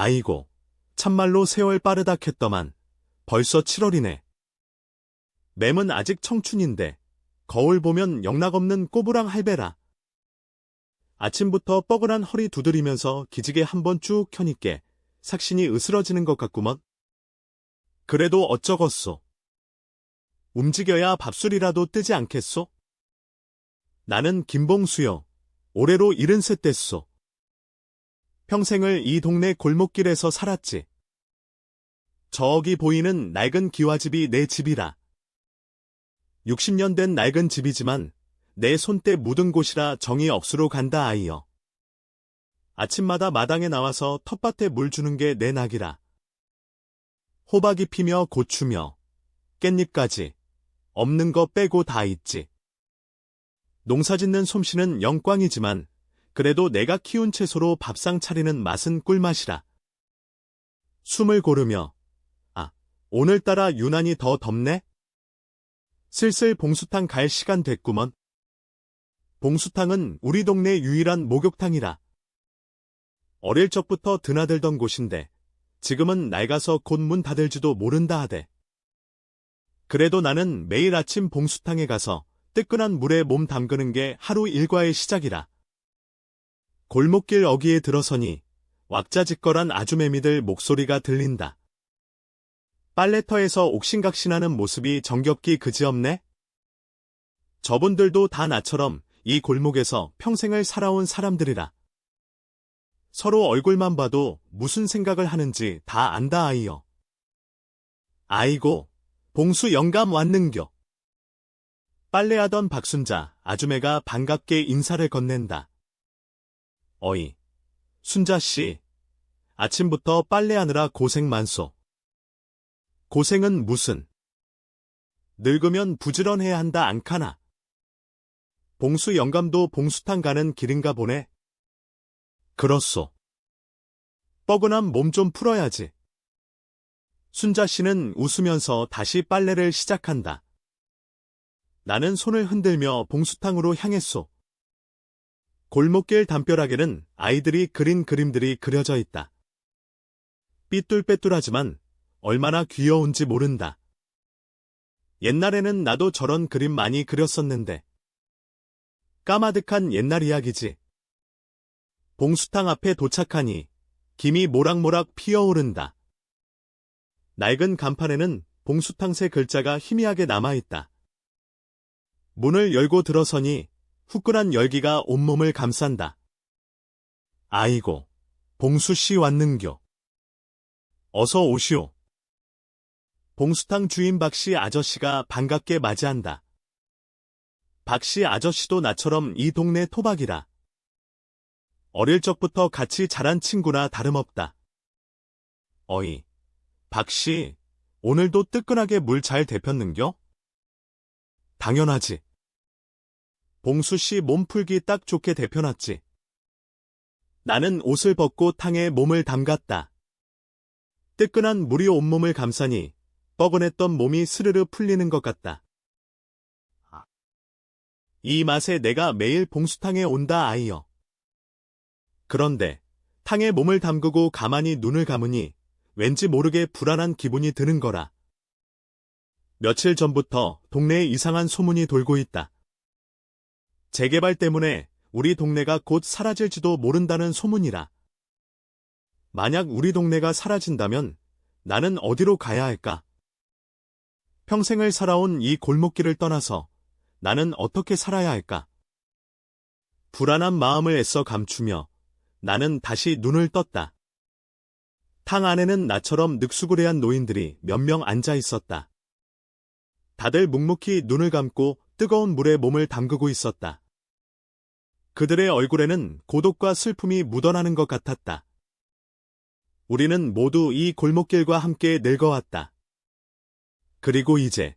아이고, 참말로 세월 빠르다 캤더만 벌써 7월이네. 맴은 아직 청춘인데 거울 보면 영락없는 꼬부랑 할배라. 아침부터 뻐근한 허리 두드리면서 기지개 한번 쭉 켜니께 삭신이 으스러지는 것 같구먼. 그래도 어쩌겠소. 움직여야 밥술이라도 뜨지 않겠소? 나는 김봉수요. 올해로 73 됐소. 평생을 이 동네 골목길에서 살았지. 저기 보이는 낡은 기와집이 내 집이라. 60년 된 낡은 집이지만 내 손때 묻은 곳이라 정이 억수로 간다 아이여. 아침마다 마당에 나와서 텃밭에 물 주는 게 내 낙이라. 호박이 피며 고추며 깻잎까지 없는 거 빼고 다 있지. 농사짓는 솜씨는 영광이지만 그래도 내가 키운 채소로 밥상 차리는 맛은 꿀맛이라. 숨을 고르며 오늘따라 유난히 더 덥네? 슬슬 봉수탕 갈 시간 됐구먼. 봉수탕은 우리 동네 유일한 목욕탕이라. 어릴 적부터 드나들던 곳인데 지금은 낡아서 곧 문 닫을지도 모른다 하대. 그래도 나는 매일 아침 봉수탕에 가서 뜨끈한 물에 몸 담그는 게 하루 일과의 시작이라. 골목길 어귀에 들어서니 왁자지껄한 아주매미들 목소리가 들린다. 빨래터에서 옥신각신하는 모습이 정겹기 그지없네? 저분들도 다 나처럼 이 골목에서 평생을 살아온 사람들이라. 서로 얼굴만 봐도 무슨 생각을 하는지 다 안다 아이여. 아이고, 봉수 영감 왔는겨. 빨래하던 박순자 아주매가 반갑게 인사를 건넨다. 어이, 순자씨, 아침부터 빨래하느라 고생 많소. 고생은 무슨. 늙으면 부지런해야 한다 안카나. 봉수 영감도 봉수탕 가는 길인가 보네. 그렇소. 뻐근한 몸 좀 풀어야지. 순자씨는 웃으면서 다시 빨래를 시작한다. 나는 손을 흔들며 봉수탕으로 향했소. 골목길 담벼락에는 아이들이 그린 그림들이 그려져 있다. 삐뚤빼뚤하지만 얼마나 귀여운지 모른다. 옛날에는 나도 저런 그림 많이 그렸었는데. 까마득한 옛날 이야기지. 봉수탕 앞에 도착하니 김이 모락모락 피어오른다. 낡은 간판에는 봉수탕새 글자가 희미하게 남아있다. 문을 열고 들어서니 후끈한 열기가 온몸을 감싼다. 아이고, 봉수씨 왔는겨. 어서 오시오. 봉수탕 주인 박씨 아저씨가 반갑게 맞이한다. 박씨 아저씨도 나처럼 이 동네 토박이라. 어릴 적부터 같이 자란 친구나 다름없다. 어이, 박씨, 오늘도 뜨끈하게 물 잘 데폈는겨? 당연하지. 봉수씨 몸풀기 딱 좋게 데펴놨지. 나는 옷을 벗고 탕에 몸을 담갔다. 뜨끈한 물이 온몸을 감싸니 뻐근했던 몸이 스르르 풀리는 것 같다. 이 맛에 내가 매일 봉수탕에 온다 아이여. 그런데 탕에 몸을 담그고 가만히 눈을 감으니 왠지 모르게 불안한 기분이 드는 거라. 며칠 전부터 동네에 이상한 소문이 돌고 있다. 재개발 때문에 우리 동네가 곧 사라질지도 모른다는 소문이라. 만약 우리 동네가 사라진다면 나는 어디로 가야 할까? 평생을 살아온 이 골목길을 떠나서 나는 어떻게 살아야 할까? 불안한 마음을 애써 감추며 나는 다시 눈을 떴다. 탕 안에는 나처럼 늑수구레한 노인들이 몇 명 앉아 있었다. 다들 묵묵히 눈을 감고 뜨거운 물에 몸을 담그고 있었다. 그들의 얼굴에는 고독과 슬픔이 묻어나는 것 같았다. 우리는 모두 이 골목길과 함께 늙어왔다. 그리고 이제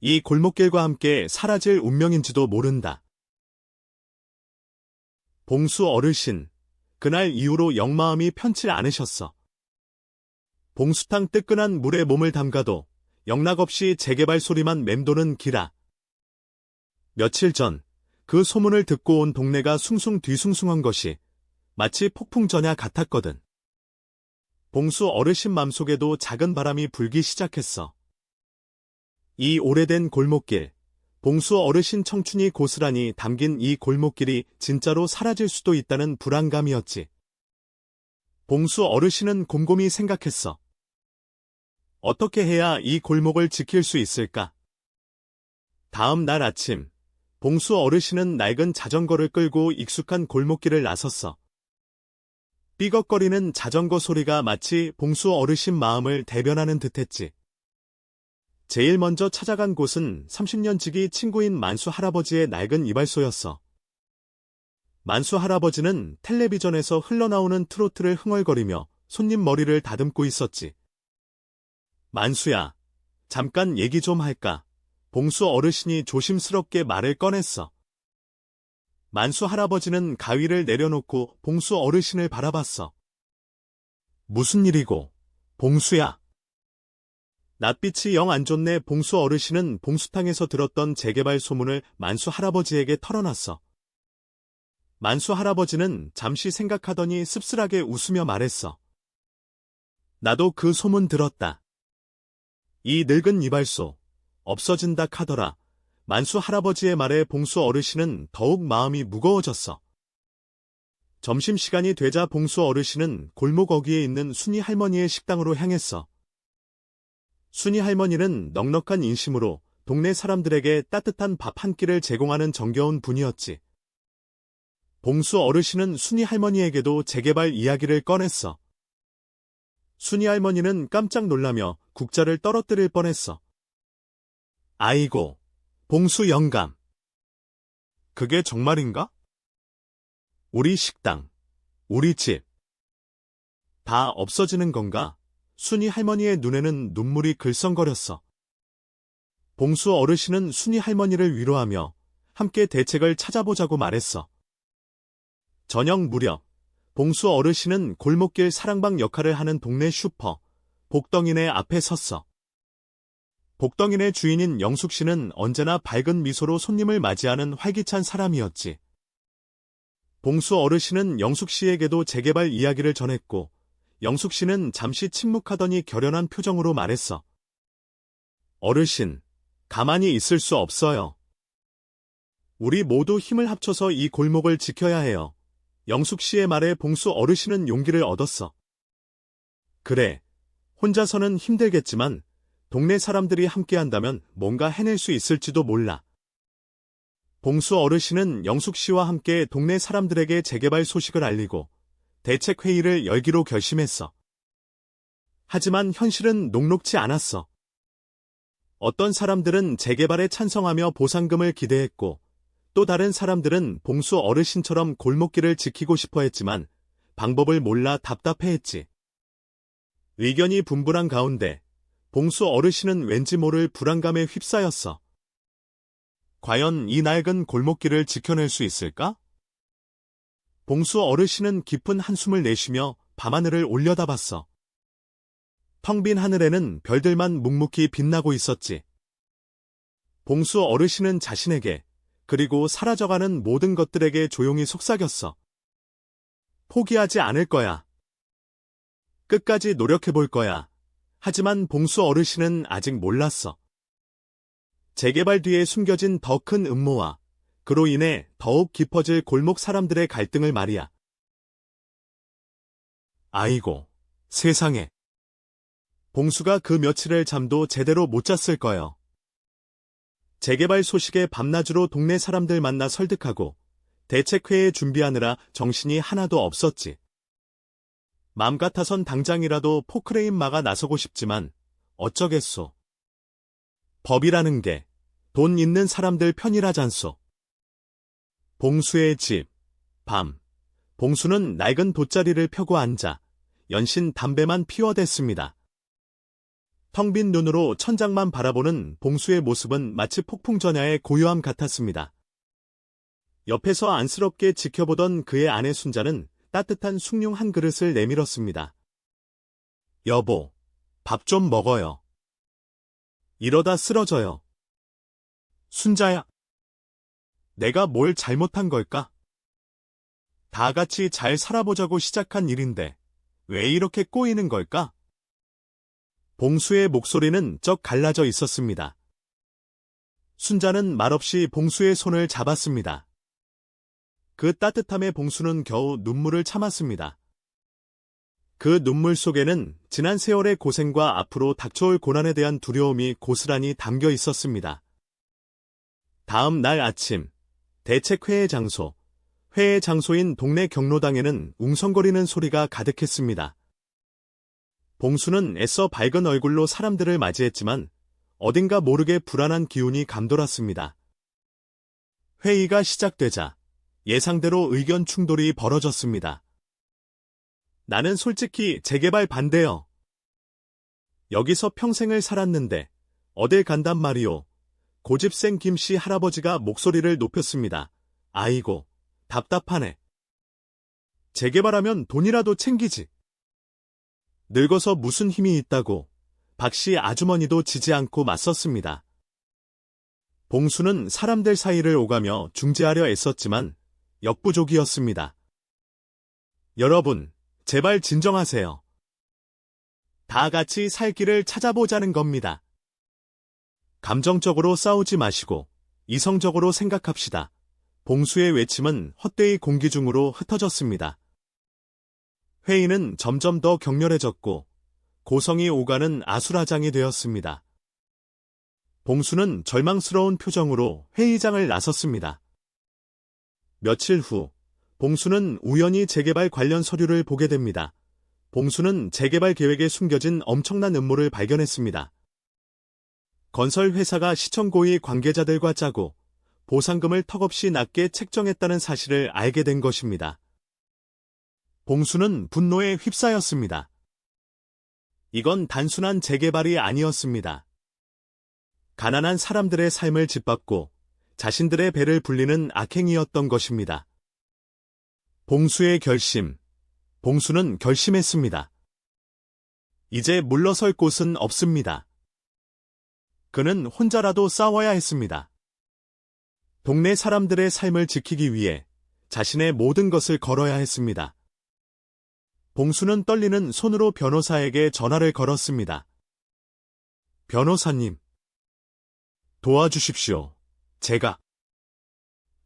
이 골목길과 함께 사라질 운명인지도 모른다. 봉수 어르신, 그날 이후로 영마음이 편치 않으셨어. 봉수탕 뜨끈한 물에 몸을 담가도 영락없이 재개발 소리만 맴도는 기라. 며칠 전 그 소문을 듣고 온 동네가 숭숭 뒤숭숭한 것이 마치 폭풍전야 같았거든. 봉수 어르신 맘속에도 작은 바람이 불기 시작했어. 이 오래된 골목길, 봉수 어르신 청춘이 고스란히 담긴 이 골목길이 진짜로 사라질 수도 있다는 불안감이었지. 봉수 어르신은 곰곰이 생각했어. 어떻게 해야 이 골목을 지킬 수 있을까? 다음 날 아침, 봉수 어르신은 낡은 자전거를 끌고 익숙한 골목길을 나섰어. 삐걱거리는 자전거 소리가 마치 봉수 어르신 마음을 대변하는 듯했지. 제일 먼저 찾아간 곳은 30년 지기 친구인 만수 할아버지의 낡은 이발소였어. 만수 할아버지는 텔레비전에서 흘러나오는 트로트를 흥얼거리며 손님 머리를 다듬고 있었지. 만수야, 잠깐 얘기 좀 할까? 봉수 어르신이 조심스럽게 말을 꺼냈어. 만수 할아버지는 가위를 내려놓고 봉수 어르신을 바라봤어. 무슨 일이고, 봉수야? 낯빛이 영 안 좋네. 봉수 어르신은 봉수탕에서 들었던 재개발 소문을 만수 할아버지에게 털어놨어. 만수 할아버지는 잠시 생각하더니 씁쓸하게 웃으며 말했어. 나도 그 소문 들었다. 이 늙은 이발소, 없어진다 카더라. 만수 할아버지의 말에 봉수 어르신은 더욱 마음이 무거워졌어. 점심시간이 되자 봉수 어르신은 골목 어귀에 있는 순이 할머니의 식당으로 향했어. 순이 할머니는 넉넉한 인심으로 동네 사람들에게 따뜻한 밥 한 끼를 제공하는 정겨운 분이었지. 봉수 어르신은 순이 할머니에게도 재개발 이야기를 꺼냈어. 순이 할머니는 깜짝 놀라며 국자를 떨어뜨릴 뻔했어. 아이고, 봉수 영감. 그게 정말인가? 우리 식당, 우리 집, 다 없어지는 건가? 순이 할머니의 눈에는 눈물이 글썽거렸어. 봉수 어르신은 순이 할머니를 위로하며 함께 대책을 찾아보자고 말했어. 저녁 무렵, 봉수 어르신은 골목길 사랑방 역할을 하는 동네 슈퍼, 복덩이네 앞에 섰어. 복덩이네 주인인 영숙 씨는 언제나 밝은 미소로 손님을 맞이하는 활기찬 사람이었지. 봉수 어르신은 영숙 씨에게도 재개발 이야기를 전했고, 영숙 씨는 잠시 침묵하더니 결연한 표정으로 말했어. 어르신, 가만히 있을 수 없어요. 우리 모두 힘을 합쳐서 이 골목을 지켜야 해요. 영숙 씨의 말에 봉수 어르신은 용기를 얻었어. 그래, 혼자서는 힘들겠지만 동네 사람들이 함께한다면 뭔가 해낼 수 있을지도 몰라. 봉수 어르신은 영숙 씨와 함께 동네 사람들에게 재개발 소식을 알리고 대책회의를 열기로 결심했어. 하지만 현실은 녹록지 않았어. 어떤 사람들은 재개발에 찬성하며 보상금을 기대했고, 또 다른 사람들은 봉수 어르신처럼 골목길을 지키고 싶어 했지만 방법을 몰라 답답해했지. 의견이 분분한 가운데 봉수 어르신은 왠지 모를 불안감에 휩싸였어. 과연 이 낡은 골목길을 지켜낼 수 있을까? 봉수 어르신은 깊은 한숨을 내쉬며 밤하늘을 올려다봤어. 텅 빈 하늘에는 별들만 묵묵히 빛나고 있었지. 봉수 어르신은 자신에게, 그리고 사라져가는 모든 것들에게 조용히 속삭였어. 포기하지 않을 거야. 끝까지 노력해볼 거야. 하지만 봉수 어르신은 아직 몰랐어. 재개발 뒤에 숨겨진 더 큰 음모와 그로 인해 더욱 깊어질 골목 사람들의 갈등을 말이야. 아이고, 세상에. 봉수가 그 며칠을 잠도 제대로 못 잤을 거요. 재개발 소식에 밤낮으로 동네 사람들 만나 설득하고 대책회의 준비하느라 정신이 하나도 없었지. 맘 같아선 당장이라도 포크레인 막아 나서고 싶지만 어쩌겠소. 법이라는 게 돈 있는 사람들 편이라잖소. 봉수의 집, 밤. 봉수는 낡은 돗자리를 펴고 앉아 연신 담배만 피워댔습니다. 텅 빈 눈으로 천장만 바라보는 봉수의 모습은 마치 폭풍전야의 고요함 같았습니다. 옆에서 안쓰럽게 지켜보던 그의 아내 순자는 따뜻한 숭늉 한 그릇을 내밀었습니다. 여보, 밥 좀 먹어요. 이러다 쓰러져요. 순자야. 내가 뭘 잘못한 걸까? 다 같이 잘 살아보자고 시작한 일인데 왜 이렇게 꼬이는 걸까? 봉수의 목소리는 쩍 갈라져 있었습니다. 순자는 말없이 봉수의 손을 잡았습니다. 그 따뜻함에 봉수는 겨우 눈물을 참았습니다. 그 눈물 속에는 지난 세월의 고생과 앞으로 닥쳐올 고난에 대한 두려움이 고스란히 담겨 있었습니다. 다음 날 아침, 대책회의 장소. 회의 장소인 동네 경로당에는 웅성거리는 소리가 가득했습니다. 봉수는 애써 밝은 얼굴로 사람들을 맞이했지만 어딘가 모르게 불안한 기운이 감돌았습니다. 회의가 시작되자 예상대로 의견 충돌이 벌어졌습니다. 나는 솔직히 재개발 반대요. 여기서 평생을 살았는데 어딜 간단 말이오. 고집센 김씨 할아버지가 목소리를 높였습니다. 아이고, 답답하네. 재개발하면 돈이라도 챙기지. 늙어서 무슨 힘이 있다고 박씨 아주머니도 지지 않고 맞섰습니다. 봉수는 사람들 사이를 오가며 중재하려 애썼지만 역부족이었습니다. 여러분, 제발 진정하세요. 다 같이 살 길을 찾아보자는 겁니다. 감정적으로 싸우지 마시고 이성적으로 생각합시다. 봉수의 외침은 헛되이 공기 중으로 흩어졌습니다. 회의는 점점 더 격렬해졌고 고성이 오가는 아수라장이 되었습니다. 봉수는 절망스러운 표정으로 회의장을 나섰습니다. 며칠 후, 봉수는 우연히 재개발 관련 서류를 보게 됩니다. 봉수는 재개발 계획에 숨겨진 엄청난 음모를 발견했습니다. 건설 회사가 시청 고위 관계자들과 짜고 보상금을 턱없이 낮게 책정했다는 사실을 알게 된 것입니다. 봉수는 분노에 휩싸였습니다. 이건 단순한 재개발이 아니었습니다. 가난한 사람들의 삶을 짓밟고 자신들의 배를 불리는 악행이었던 것입니다. 봉수의 결심. 봉수는 결심했습니다. 이제 물러설 곳은 없습니다. 그는 혼자라도 싸워야 했습니다. 동네 사람들의 삶을 지키기 위해 자신의 모든 것을 걸어야 했습니다. 봉수는 떨리는 손으로 변호사에게 전화를 걸었습니다. 변호사님, 도와주십시오.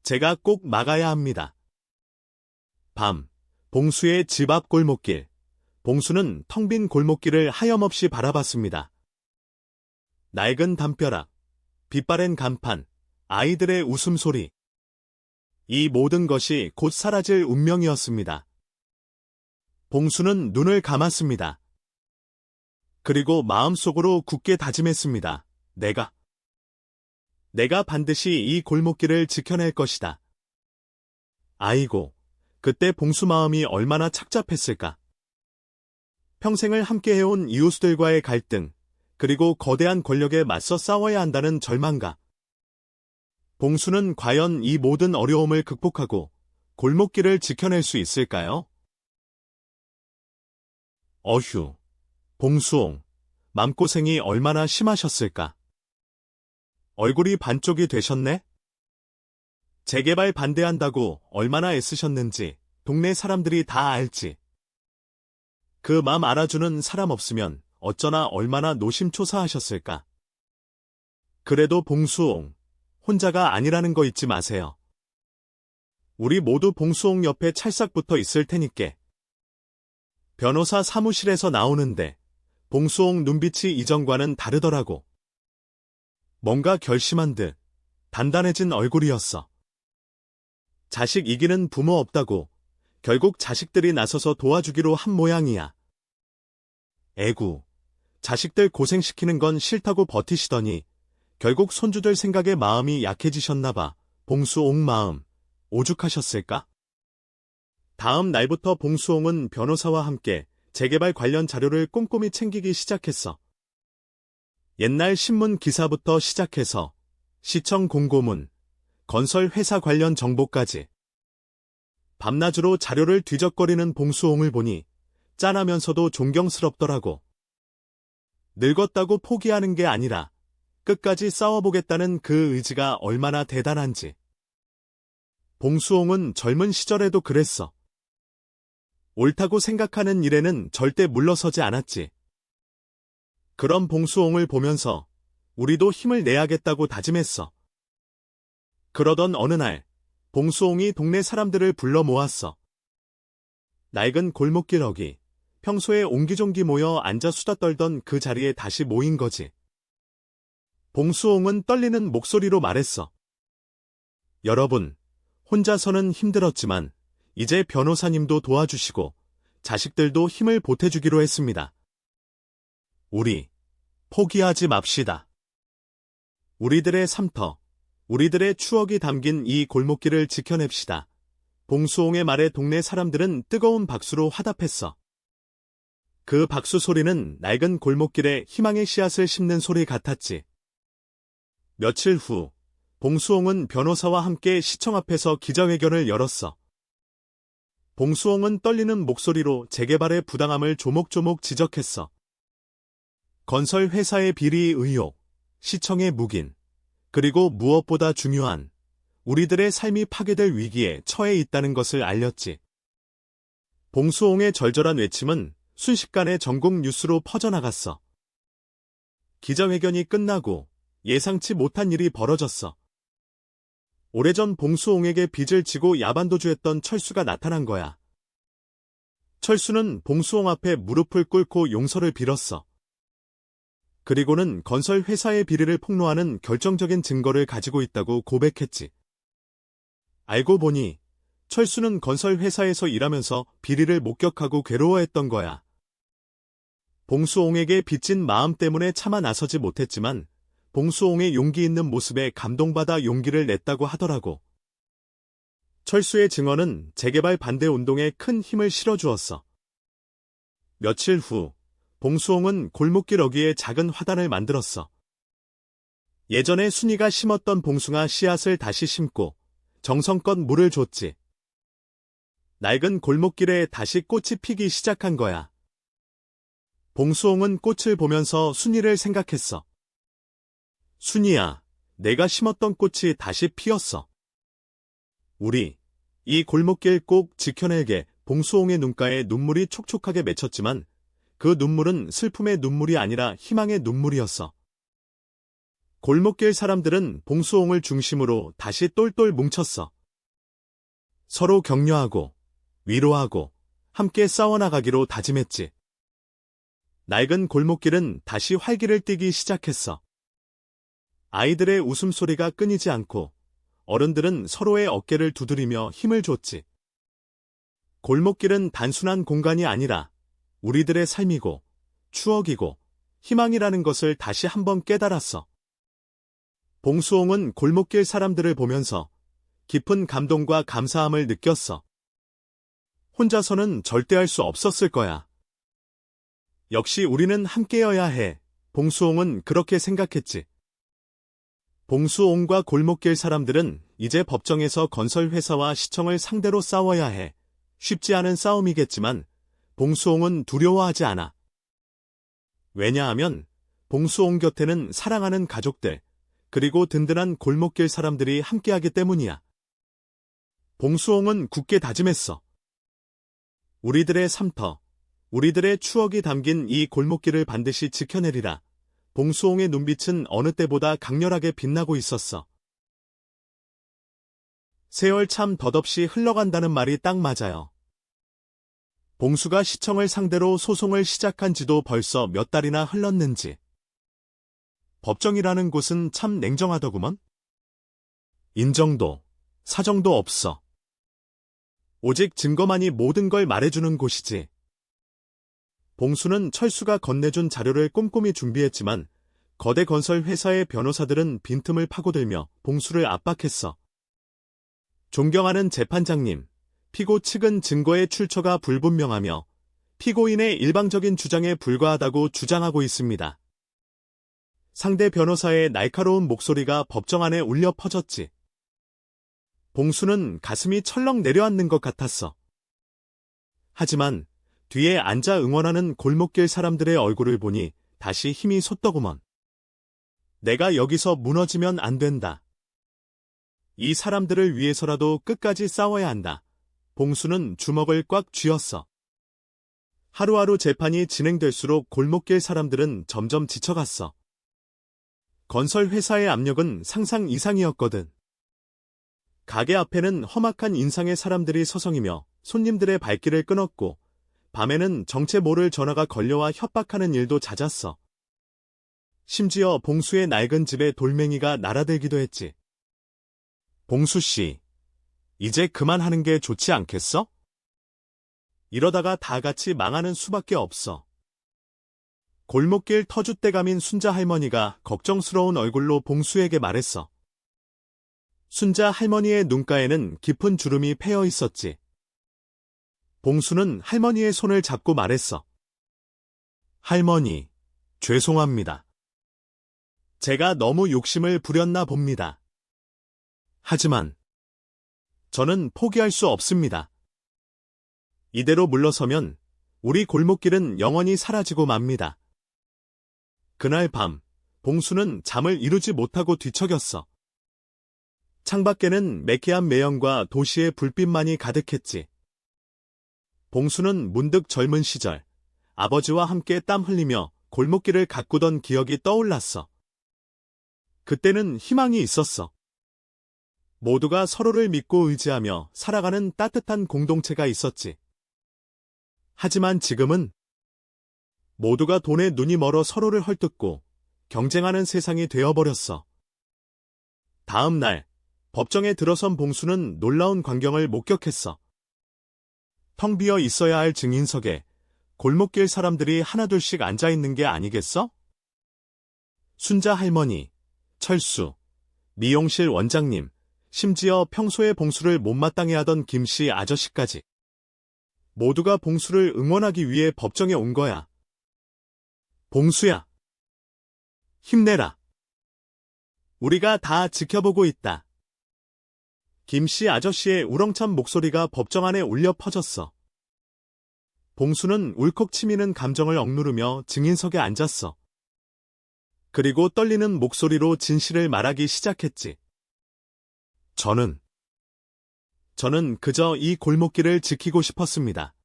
제가 꼭 막아야 합니다. 밤, 봉수의 집 앞 골목길. 봉수는 텅 빈 골목길을 하염없이 바라봤습니다. 낡은 담벼락, 빛바랜 간판, 아이들의 웃음소리. 이 모든 것이 곧 사라질 운명이었습니다. 봉수는 눈을 감았습니다. 그리고 마음속으로 굳게 다짐했습니다. 내가 반드시 이 골목길을 지켜낼 것이다. 아이고, 그때 봉수 마음이 얼마나 착잡했을까. 평생을 함께해온 이웃들과의 갈등, 그리고 거대한 권력에 맞서 싸워야 한다는 절망감. 봉수는 과연 이 모든 어려움을 극복하고 골목길을 지켜낼 수 있을까요? 어휴, 봉수옹, 맘고생이 얼마나 심하셨을까. 얼굴이 반쪽이 되셨네? 재개발 반대한다고 얼마나 애쓰셨는지 동네 사람들이 다 알지. 그 맘 알아주는 사람 없으면 어쩌나 얼마나 노심초사하셨을까. 그래도 봉수옹, 혼자가 아니라는 거 잊지 마세요. 우리 모두 봉수옹 옆에 찰싹 붙어 있을 테니께. 변호사 사무실에서 나오는데 봉수옹 눈빛이 이전과는 다르더라고. 뭔가 결심한 듯 단단해진 얼굴이었어. 자식 이기는 부모 없다고 결국 자식들이 나서서 도와주기로 한 모양이야. 에구, 자식들 고생시키는 건 싫다고 버티시더니 결국 손주들 생각에 마음이 약해지셨나봐. 봉수옹 마음, 오죽하셨을까? 다음 날부터 봉수옹은 변호사와 함께 재개발 관련 자료를 꼼꼼히 챙기기 시작했어. 옛날 신문 기사부터 시작해서 시청 공고문, 건설 회사 관련 정보까지. 밤낮으로 자료를 뒤적거리는 봉수옹을 보니 짠하면서도 존경스럽더라고. 늙었다고 포기하는 게 아니라 끝까지 싸워보겠다는 그 의지가 얼마나 대단한지. 봉수옹은 젊은 시절에도 그랬어. 옳다고 생각하는 일에는 절대 물러서지 않았지. 그런 봉수홍을 보면서 우리도 힘을 내야겠다고 다짐했어. 그러던 어느 날, 봉수홍이 동네 사람들을 불러 모았어. 낡은 골목길 어귀, 평소에 옹기종기 모여 앉아 수다 떨던 그 자리에 다시 모인 거지. 봉수홍은 떨리는 목소리로 말했어. 여러분, 혼자서는 힘들었지만 이제 변호사님도 도와주시고 자식들도 힘을 보태주기로 했습니다. 우리 포기하지 맙시다. 우리들의 삶터, 우리들의 추억이 담긴 이 골목길을 지켜냅시다. 봉수홍의 말에 동네 사람들은 뜨거운 박수로 화답했어. 그 박수 소리는 낡은 골목길에 희망의 씨앗을 심는 소리 같았지. 며칠 후, 봉수홍은 변호사와 함께 시청 앞에서 기자회견을 열었어. 봉수홍은 떨리는 목소리로 재개발의 부당함을 조목조목 지적했어. 건설 회사의 비리 의혹, 시청의 묵인, 그리고 무엇보다 중요한 우리들의 삶이 파괴될 위기에 처해 있다는 것을 알렸지. 봉수홍의 절절한 외침은 순식간에 전국 뉴스로 퍼져나갔어. 기자회견이 끝나고 예상치 못한 일이 벌어졌어. 오래전 봉수홍에게 빚을 지고 야반도주했던 철수가 나타난 거야. 철수는 봉수홍 앞에 무릎을 꿇고 용서를 빌었어. 그리고는 건설 회사의 비리를 폭로하는 결정적인 증거를 가지고 있다고 고백했지. 알고 보니 철수는 건설 회사에서 일하면서 비리를 목격하고 괴로워했던 거야. 봉수홍에게 빚진 마음 때문에 차마 나서지 못했지만 봉수홍의 용기 있는 모습에 감동받아 용기를 냈다고 하더라고. 철수의 증언은 재개발 반대 운동에 큰 힘을 실어주었어. 며칠 후, 봉수홍은 골목길 어귀에 작은 화단을 만들었어. 예전에 순이가 심었던 봉숭아 씨앗을 다시 심고 정성껏 물을 줬지. 낡은 골목길에 다시 꽃이 피기 시작한 거야. 봉수홍은 꽃을 보면서 순이를 생각했어. 순이야, 내가 심었던 꽃이 다시 피었어. 우리, 이 골목길 꼭 지켜낼게. 봉수홍의 눈가에 눈물이 촉촉하게 맺혔지만 그 눈물은 슬픔의 눈물이 아니라 희망의 눈물이었어. 골목길 사람들은 봉수홍을 중심으로 다시 똘똘 뭉쳤어. 서로 격려하고 위로하고 함께 싸워나가기로 다짐했지. 낡은 골목길은 다시 활기를 띠기 시작했어. 아이들의 웃음소리가 끊이지 않고 어른들은 서로의 어깨를 두드리며 힘을 줬지. 골목길은 단순한 공간이 아니라 우리들의 삶이고 추억이고 희망이라는 것을 다시 한번 깨달았어. 봉수홍은 골목길 사람들을 보면서 깊은 감동과 감사함을 느꼈어. 혼자서는 절대 할 수 없었을 거야. 역시 우리는 함께여야 해. 봉수홍은 그렇게 생각했지. 봉수홍과 골목길 사람들은 이제 법정에서 건설회사와 시청을 상대로 싸워야 해. 쉽지 않은 싸움이겠지만 봉수홍은 두려워하지 않아. 왜냐하면 봉수홍 곁에는 사랑하는 가족들, 그리고 든든한 골목길 사람들이 함께하기 때문이야. 봉수홍은 굳게 다짐했어. 우리들의 삶터, 우리들의 추억이 담긴 이 골목길을 반드시 지켜내리라. 봉수홍의 눈빛은 어느 때보다 강렬하게 빛나고 있었어. 세월 참 덧없이 흘러간다는 말이 딱 맞아요. 봉수가 시청을 상대로 소송을 시작한 지도 벌써 몇 달이나 흘렀는지. 법정이라는 곳은 참 냉정하더구먼. 인정도, 사정도 없어. 오직 증거만이 모든 걸 말해주는 곳이지. 봉수는 철수가 건네준 자료를 꼼꼼히 준비했지만 거대 건설 회사의 변호사들은 빈틈을 파고들며 봉수를 압박했어. 존경하는 재판장님, 피고 측은 증거의 출처가 불분명하며 피고인의 일방적인 주장에 불과하다고 주장하고 있습니다. 상대 변호사의 날카로운 목소리가 법정 안에 울려 퍼졌지. 봉수는 가슴이 철렁 내려앉는 것 같았어. 하지만 뒤에 앉아 응원하는 골목길 사람들의 얼굴을 보니 다시 힘이 솟더구먼. 내가 여기서 무너지면 안 된다. 이 사람들을 위해서라도 끝까지 싸워야 한다. 봉수는 주먹을 꽉 쥐었어. 하루하루 재판이 진행될수록 골목길 사람들은 점점 지쳐갔어. 건설 회사의 압력은 상상 이상이었거든. 가게 앞에는 험악한 인상의 사람들이 서성이며 손님들의 발길을 끊었고, 밤에는 정체 모를 전화가 걸려와 협박하는 일도 잦았어. 심지어 봉수의 낡은 집에 돌멩이가 날아들기도 했지. 봉수 씨, 이제 그만하는 게 좋지 않겠어? 이러다가 다 같이 망하는 수밖에 없어. 골목길 터줏대감인 순자 할머니가 걱정스러운 얼굴로 봉수에게 말했어. 순자 할머니의 눈가에는 깊은 주름이 패여 있었지. 봉수는 할머니의 손을 잡고 말했어. 할머니, 죄송합니다. 제가 너무 욕심을 부렸나 봅니다. 하지만 저는 포기할 수 없습니다. 이대로 물러서면 우리 골목길은 영원히 사라지고 맙니다. 그날 밤, 봉수는 잠을 이루지 못하고 뒤척였어. 창밖에는 매캐한 매연과 도시의 불빛만이 가득했지. 봉수는 문득 젊은 시절, 아버지와 함께 땀 흘리며 골목길을 가꾸던 기억이 떠올랐어. 그때는 희망이 있었어. 모두가 서로를 믿고 의지하며 살아가는 따뜻한 공동체가 있었지. 하지만 지금은 모두가 돈에 눈이 멀어 서로를 헐뜯고 경쟁하는 세상이 되어버렸어. 다음 날, 법정에 들어선 봉수는 놀라운 광경을 목격했어. 텅 비어 있어야 할 증인석에 골목길 사람들이 하나둘씩 앉아있는 게 아니겠어? 순자 할머니, 철수, 미용실 원장님, 심지어 평소에 봉수를 못마땅해 하던 김씨 아저씨까지. 모두가 봉수를 응원하기 위해 법정에 온 거야. 봉수야, 힘내라. 우리가 다 지켜보고 있다. 김씨 아저씨의 우렁찬 목소리가 법정 안에 울려 퍼졌어. 봉수는 울컥 치미는 감정을 억누르며 증인석에 앉았어. 그리고 떨리는 목소리로 진실을 말하기 시작했지. 저는 그저 이 골목길을 지키고 싶었습니다.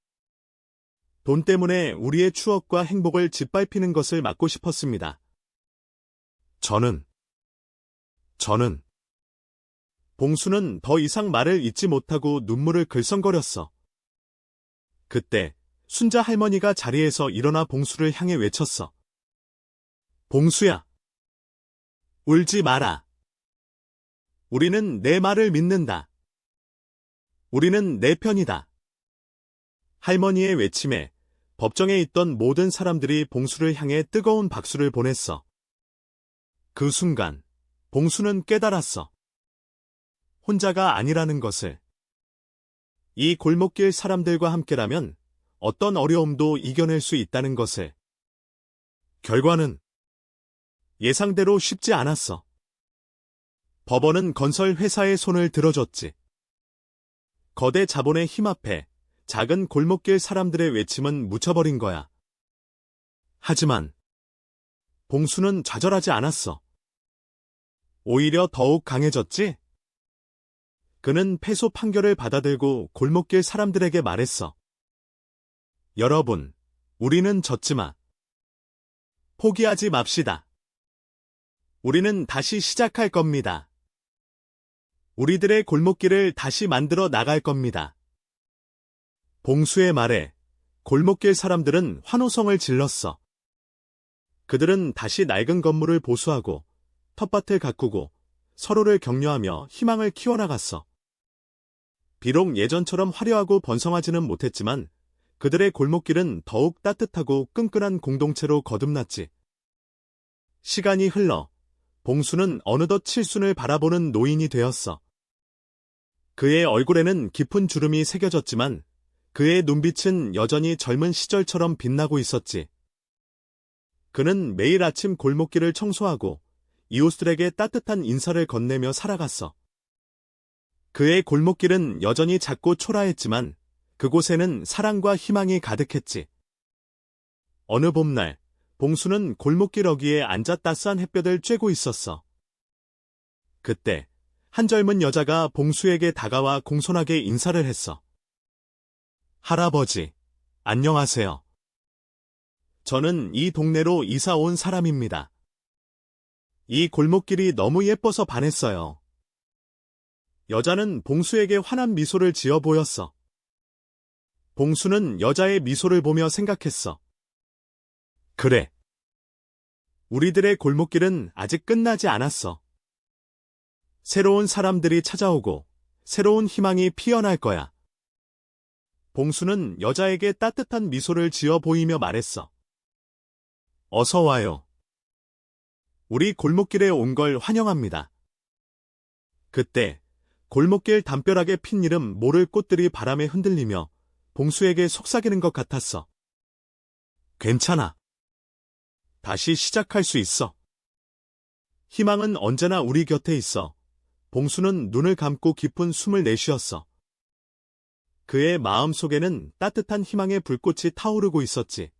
돈 때문에 우리의 추억과 행복을 짓밟히는 것을 막고 싶었습니다. 저는 봉수는 더 이상 말을 잇지 못하고 눈물을 글썽거렸어. 그때 순자 할머니가 자리에서 일어나 봉수를 향해 외쳤어. 봉수야, 울지 마라. 우리는 내 말을 믿는다. 우리는 내 편이다. 할머니의 외침에 법정에 있던 모든 사람들이 봉수를 향해 뜨거운 박수를 보냈어. 그 순간 봉수는 깨달았어. 혼자가 아니라는 것을. 이 골목길 사람들과 함께라면 어떤 어려움도 이겨낼 수 있다는 것을. 결과는 예상대로 쉽지 않았어. 법원은 건설 회사의 손을 들어줬지. 거대 자본의 힘 앞에 작은 골목길 사람들의 외침은 묻혀버린 거야. 하지만 봉수는 좌절하지 않았어. 오히려 더욱 강해졌지? 그는 패소 판결을 받아들고 골목길 사람들에게 말했어. 여러분, 우리는 졌지만 포기하지 맙시다. 우리는 다시 시작할 겁니다. 우리들의 골목길을 다시 만들어 나갈 겁니다. 봉수의 말에 골목길 사람들은 환호성을 질렀어. 그들은 다시 낡은 건물을 보수하고 텃밭을 가꾸고 서로를 격려하며 희망을 키워나갔어. 비록 예전처럼 화려하고 번성하지는 못했지만 그들의 골목길은 더욱 따뜻하고 끈끈한 공동체로 거듭났지. 시간이 흘러 봉수는 어느덧 칠순을 바라보는 노인이 되었어. 그의 얼굴에는 깊은 주름이 새겨졌지만 그의 눈빛은 여전히 젊은 시절처럼 빛나고 있었지. 그는 매일 아침 골목길을 청소하고 이웃들에게 따뜻한 인사를 건네며 살아갔어. 그의 골목길은 여전히 작고 초라했지만 그곳에는 사랑과 희망이 가득했지. 어느 봄날, 봉수는 골목길 어귀에 앉아 따스한 햇볕을 쬐고 있었어. 그때 한 젊은 여자가 봉수에게 다가와 공손하게 인사를 했어. 할아버지, 안녕하세요. 저는 이 동네로 이사 온 사람입니다. 이 골목길이 너무 예뻐서 반했어요. 여자는 봉수에게 환한 미소를 지어 보였어. 봉수는 여자의 미소를 보며 생각했어. 그래. 우리들의 골목길은 아직 끝나지 않았어. 새로운 사람들이 찾아오고 새로운 희망이 피어날 거야. 봉수는 여자에게 따뜻한 미소를 지어 보이며 말했어. 어서 와요. 우리 골목길에 온 걸 환영합니다. 그때 골목길 담벼락에 핀 이름 모를 꽃들이 바람에 흔들리며 봉수에게 속삭이는 것 같았어. 괜찮아. 다시 시작할 수 있어. 희망은 언제나 우리 곁에 있어. 봉수는 눈을 감고 깊은 숨을 내쉬었어. 그의 마음 속에는 따뜻한 희망의 불꽃이 타오르고 있었지.